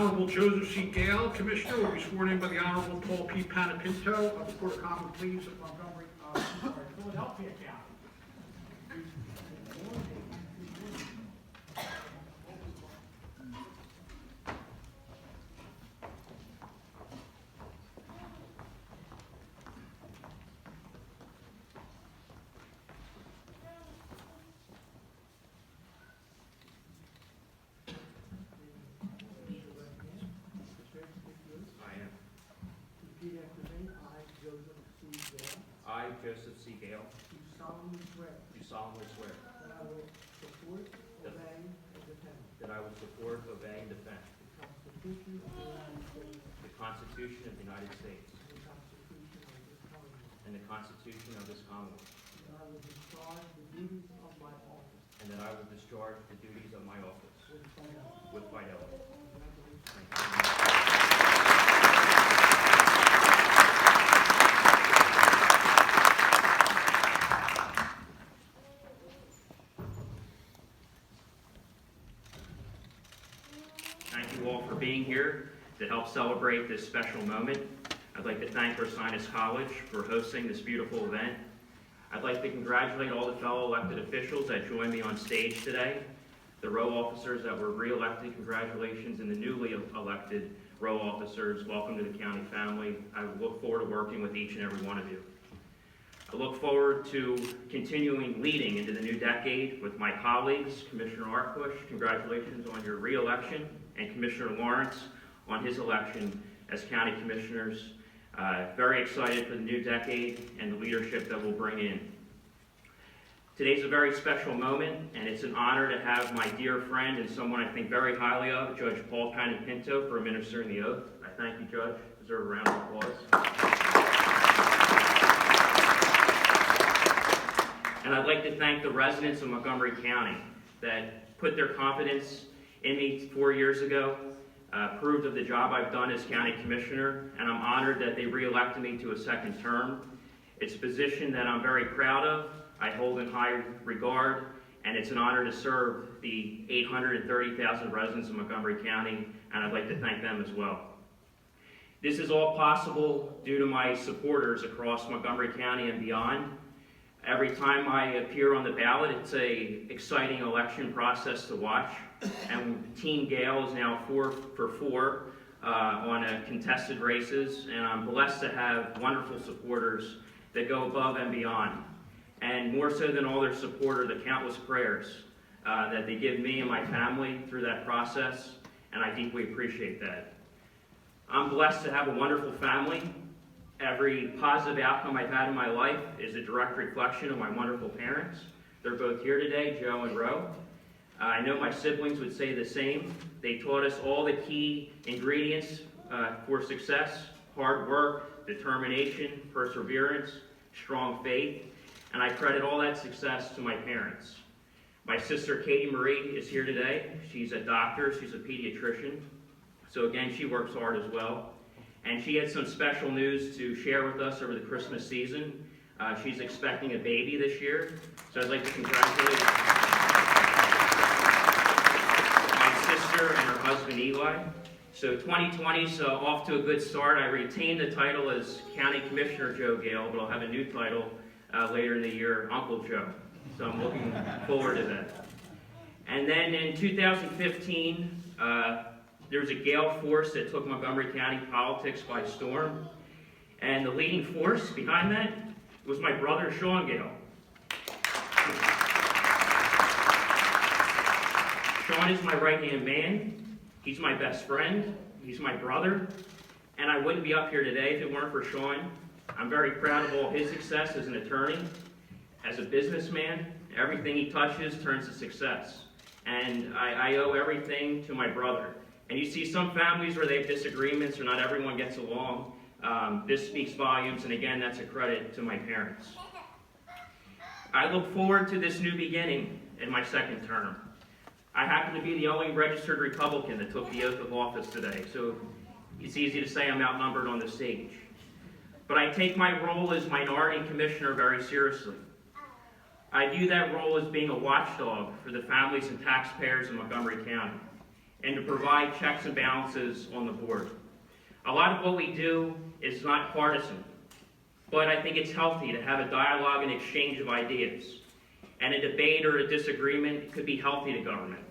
Honorable Joseph C. Gale, Commissioner, will be sworn in by the Honorable Paul P. Panapinto of the Court of Common Pleas of Montgomery, Philadelphia County. Repeat after me. I, Joseph C. Gale, I, Joseph C. Gale, do solemnly swear do solemnly swear that I will support, obey, and defend that I will support, obey, and defend the Constitution of the United States the Constitution of the United States and the Constitution of this Commonwealth, and the Constitution of this Commonwealth, and I will discharge the duties of my office and that I will discharge the duties of my office with fidelity. with fidelity. Congratulations. Thank you. Thank you all for being here to help celebrate this special moment. I'd like to thank Ursinus College for hosting this beautiful event. I'd like to congratulate all the fellow elected officials that joined me on stage today. The row officers that were re-elected, congratulations, and the newly elected row officers, welcome to the county family. I look forward to working with each and every one of you. I look forward to continuing leading into the new decade with my colleagues, Commissioner Artbush, congratulations on your re-election, and Commissioner Lawrence on his election as county commissioners. Very excited for the new decade and the leadership that we'll bring in. Today's a very special moment, and it's an honor to have my dear friend and someone I think very highly of, Judge Paul Panapinto, for administering the oath. I thank you, Judge. Deserve a round of applause. And I'd like to thank the residents of Montgomery County that put their confidence in me 4 years ago, approved of the job I've done as county commissioner, and I'm honored that they re-elected me to a second term. It's a position that I'm very proud of, I hold in high regard, and it's an honor to serve the 830,000 residents of Montgomery County, and I'd like to thank them as well. This is all possible due to my supporters across Montgomery County and beyond. Every time I appear on the ballot, it's an exciting election process to watch. And Team Gale is now 4 for 4 on contested races, and I'm blessed to have wonderful supporters that go above and beyond. And more so than all their support are the countless prayers that they give me and my family through that process, and I deeply appreciate that. I'm blessed to have a wonderful family. Every positive outcome I've had in my life is a direct reflection of my wonderful parents. They're both here today, Joe and Ro. I know my siblings would say the same. They taught us all the key ingredients for success: hard work, determination, perseverance, strong faith, and I credit all that success to my parents. My sister Katie Marie is here today. She's a doctor, she's a pediatrician, so again, she works hard as well. And she had some special news to share with us over the Christmas season. She's expecting a baby this year, so I'd like to congratulate my sister and her husband Eli. So 2020 is off to a good start. I retained the title as County Commissioner Joe Gale, but I'll have a new title later in the year, Uncle Joe. So I'm looking forward to that. And then in 2015, there was a Gale force that took Montgomery County politics by storm. And the leading force behind that was my brother, Sean Gale. Sean is my right-hand man. He's my best friend. He's my brother. And I wouldn't be up here today if it weren't for Sean. I'm very proud of all his success as an attorney, as a businessman. Everything he touches turns to success. And I owe everything to my brother. And you see some families where they have disagreements or not everyone gets along. This speaks volumes, and again, that's a credit to my parents. I look forward to this new beginning in my second term. I happen to be the only registered Republican that took the oath of office today, so it's easy to say I'm outnumbered on the stage. But I take my role as minority commissioner very seriously. I view that role as being a watchdog for the families and taxpayers in Montgomery County. and to provide checks and balances on the board. A lot of what we do is not partisan, but I think it's healthy to have a dialogue and exchange of ideas. And a debate or a disagreement could be healthy to government.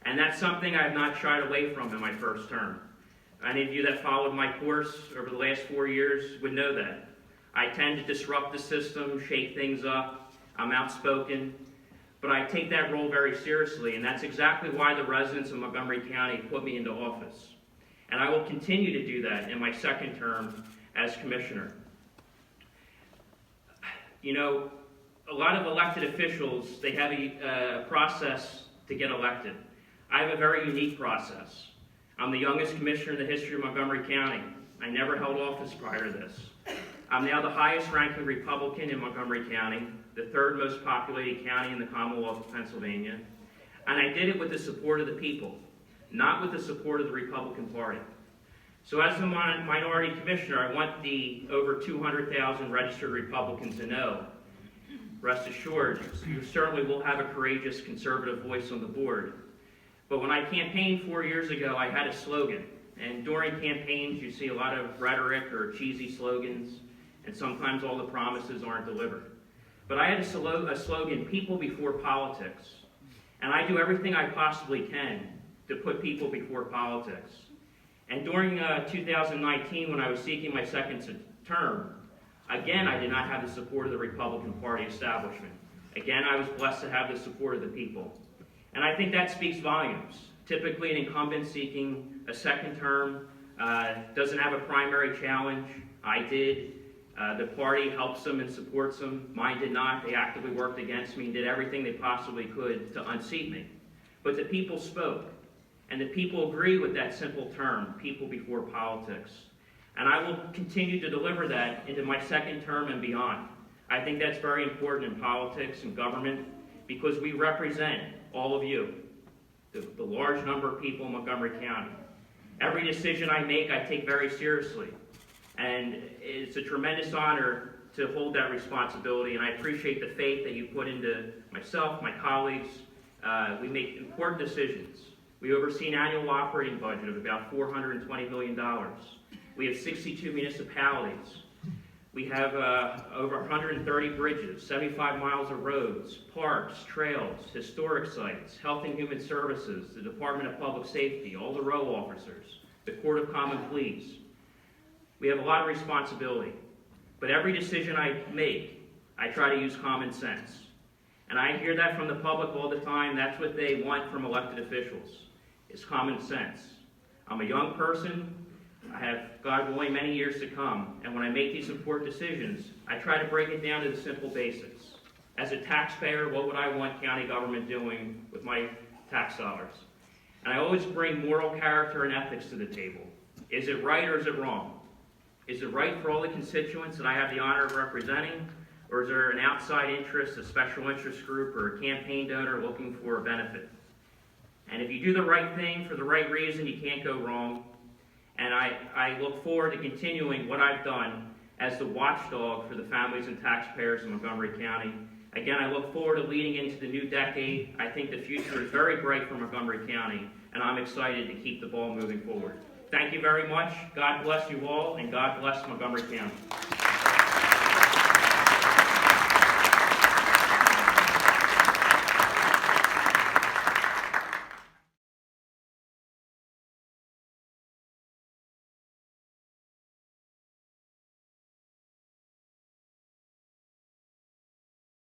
And that's something I have not shied away from in my first term. Any of you that followed my course over the last 4 years would know that. I tend to disrupt the system, shake things up. I'm outspoken, but I take that role very seriously, and that's exactly why the residents of Montgomery County put me into office. And I will continue to do that in my second term as commissioner. You know, a lot of elected officials, they have a process to get elected. I have a very unique process. I'm the youngest commissioner in the history of Montgomery County. I never held office prior to this. I'm now the highest ranking Republican in Montgomery County, the third most populated county in the Commonwealth of Pennsylvania. And I did it with the support of the people, not with the support of the Republican Party. So as the minority commissioner, I want the over 200,000 registered Republicans to know, rest assured, you certainly will have a courageous conservative voice on the board. But when I campaigned 4 years ago, I had a slogan. And during campaigns, you see a lot of rhetoric or cheesy slogans, and sometimes all the promises aren't delivered. But I had a slogan, people before politics. And I do everything I possibly can to put people before politics. And during 2019, when I was seeking my second term, again, I did not have the support of the Republican Party establishment. Again, I was blessed to have the support of the people. And I think that speaks volumes. Typically, an incumbent seeking a second term doesn't have a primary challenge. I did. The party helps them and supports them. Mine did not. They actively worked against me and did everything they possibly could to unseat me. But the people spoke. And the people agree with that simple term, people before politics. And I will continue to deliver that into my second term and beyond. I think that's very important in politics and government because we represent all of you, the large number of people in Montgomery County. Every decision I make, I take very seriously. And it's a tremendous honor to hold that responsibility, and I appreciate the faith that you put into myself, my colleagues. We make important decisions. We oversee an annual operating budget of about $420 million. We have 62 municipalities. We have over 130 bridges, 75 miles of roads, parks, trails, historic sites, Health and Human Services, the Department of Public Safety, all the row officers, the Court of Common Pleas. We have a lot of responsibility, but every decision I make, I try to use common sense. And I hear that from the public all the time. That's what they want from elected officials, is common sense. I'm a young person. I have, God willing, many years to come. And when I make these important decisions, I try to break it down to the simple basics. As a taxpayer, what would I want county government doing with my tax dollars? And I always bring moral character and ethics to the table. Is it right or is it wrong? Is it right for all the constituents that I have the honor of representing? Or is there an outside interest, a special interest group, or a campaign donor looking for a benefit? And if you do the right thing for the right reason, you can't go wrong. And I look forward to continuing what I've done as the watchdog for the families and taxpayers in Montgomery County. Again, I look forward to leading into the new decade. I think the future is very bright for Montgomery County, and I'm excited to keep the ball moving forward. Thank you very much. God bless you all, and God bless Montgomery County.